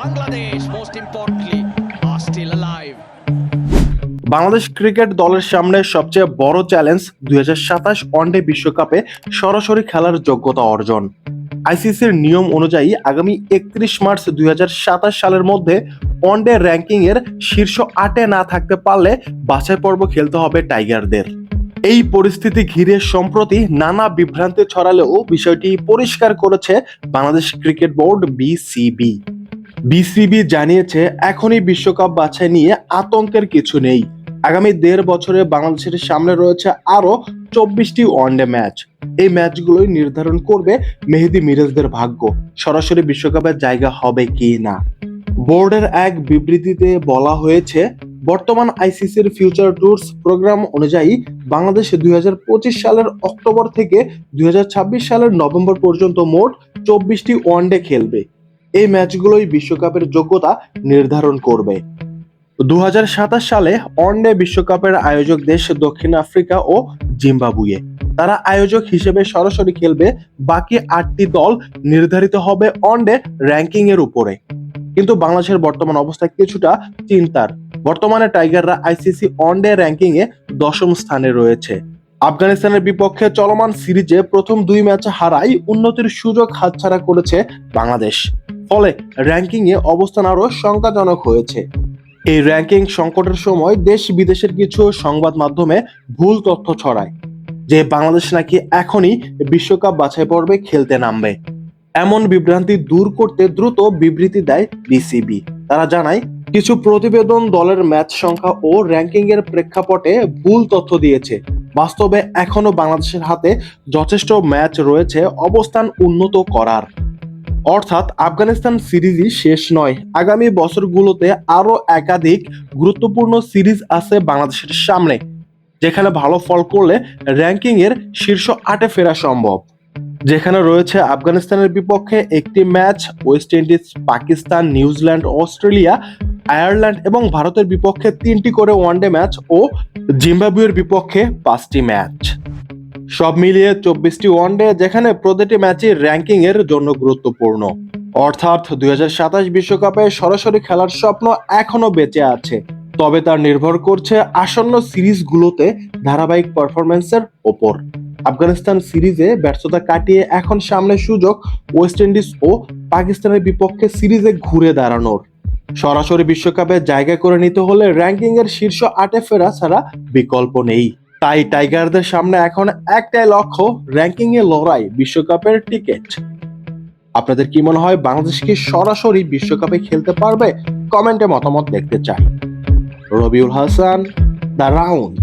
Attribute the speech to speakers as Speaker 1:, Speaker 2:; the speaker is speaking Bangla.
Speaker 1: Bangladesh, most importantly, are still alive.
Speaker 2: Bangladesh cricket দলের সামনে সবচেয়ে বড় চ্যালেঞ্জ 2027 ওয়ানডে বিশ্বকাপে সরাসরি খেলার যোগ্যতা অর্জন। আইসিসির নিয়ম অনুযায়ী আগামী 31 মার্চ 2027 সালের মধ্যে ওয়ানডে র্যাঙ্কিং এর শীর্ষ 8-এ না থাকতে পারলে বাছাই পর্ব খেলতে হবে টাইগারদের। এই পরিস্থিতি ঘিরে সম্প্রতি নানা বিভ্রান্তি ছড়ালেও বিষয়টি পরিষ্কার করেছে Bangladesh cricket board BCB. BCB জানিয়েছে এখনই বিশ্বকাপ বাছাই নিয়ে আতঙ্কের কিছু নেই। আগামী 1.5 বছরে বাংলাদেশের সামনে রয়েছে আরো 24টি ওয়ানডে ম্যাচ। এই ম্যাচগুলোই নির্ধারণ করবে মেহেদী মিরাজদের ভাগ্য, সরাসরি বিশ্বকাপের জায়গা হবে কি না। বোর্ডের এক বিবৃতিতে বলা হয়েছে, বর্তমান আইসিসির ফিউচার ট্যুরস প্রোগ্রাম অনুযায়ী বাংলাদেশ 2025 সালের অক্টোবর থেকে 2026 সালের নভেম্বর পর্যন্ত মোট 24টি ওয়ানডে খেলবে। এই ম্যাচগুলোই বিশ্বকাপের যোগ্যতা নির্ধারণ করবে। 2027 সালে ওয়ানডে বিশ্বকাপের আয়োজক দেশ দক্ষিণ আফ্রিকা ও জিম্বাবুয়ে। তারা আয়োজক হিসেবে সরাসরি খেলবে। বাকি 8টি দল নির্ধারিত হবে ওয়ানডে র্যাঙ্কিং এর উপরে। কিন্তু বাংলাদেশের বর্তমান অবস্থা কিছুটা চিন্তার। বর্তমানে টাইগাররা আইসিসি ওয়ানডে র্যাঙ্কিং এ 10ম স্থানে রয়েছে। আফগানিস্তানের বিপক্ষে চলমান সিরিজে প্রথম 2 ম্যাচে হারায় উন্নতির সুযোগ হাতছাড়া করেছে বাংলাদেশ। ফলে র্যাঙ্কিং এ অবস্থান আরো শঙ্কাজনক হয়েছে। এই র্যাঙ্কিং সংকটের সময় দেশ বিদেশের কিছু সংবাদ মাধ্যমে ভুল তথ্য ছড়ায় যে বাংলাদেশ নাকি এখনই বিশ্বকাপ বাছাই পর্বে খেলতে নামবে। এমন বিভ্রান্তি দূর করতে দ্রুত বিবৃতি দেয় বিসিবি। তারা জানায়, কিছু প্রতিবেদন দলের ম্যাচ সংখ্যা ও র্যাঙ্কিং এর প্রেক্ষাপটে ভুল তথ্য দিয়েছে। বাস্তবে এখনো বাংলাদেশের হাতে যথেষ্ট ম্যাচ রয়েছে অবস্থান উন্নত করার। অর্থাৎ আফগানিস্তান সিরিজই শেষ নয়। আগামী বছরগুলোতে আরো একাধিক গুরুত্বপূর্ণ সিরিজ আছে বাংলাদেশের সামনে, যেখানে ভালো ফল করলে র্যাঙ্কিং এর শীর্ষ 8-এ ফেরা সম্ভব। যেখানে রয়েছে আফগানিস্তানের বিপক্ষে একটি match, West Indies, Pakistan, New Zealand, Australia, Ireland এবং ভারতের বিপক্ষে 3টি করে ওয়ানডে ম্যাচ ও জিম্বাবুয়ের বিপক্ষে 5টি ম্যাচ। সব মিলিয়ে 24টি ওয়ানডে, যেখানে প্রতিটি ম্যাচই র্যাঙ্কিং এর জন্য গুরুত্বপূর্ণ। অর্থাৎ 2027 বিশ্বকাপে সরাসরি খেলার স্বপ্ন এখনো বেঁচে আছে, তবে তা নির্ভর করছে আসন্ন সিরিজগুলোতে ধারাবাহিক পারফরম্যান্সের ওপর। আফগানিস্তান সিরিজে ব্যর্থতা কাটিয়ে এখন সামনে সুযোগ ওয়েস্ট ইন্ডিজ ও পাকিস্তানের বিপক্ষে সিরিজে ঘুরে দাঁড়ানোর। সরাসরি বিশ্বকাপে জায়গা করে নিতে হলে র্যাঙ্কিং এর শীর্ষ 8-এ ফেরা ছাড়া বিকল্প নেই। তাই টাইগারদের সামনে এখন একটাই লক্ষ্য, র্যাঙ্কিং এ লড়াই, বিশ্বকাপের টিকিট। আপনাদের কি মনে হয়, বাংলাদেশ কি সরাসরি বিশ্বকাপে খেলতে পারবে? কমেন্টে মতামত দেখতে চাই। Rabiul Hasan, the round.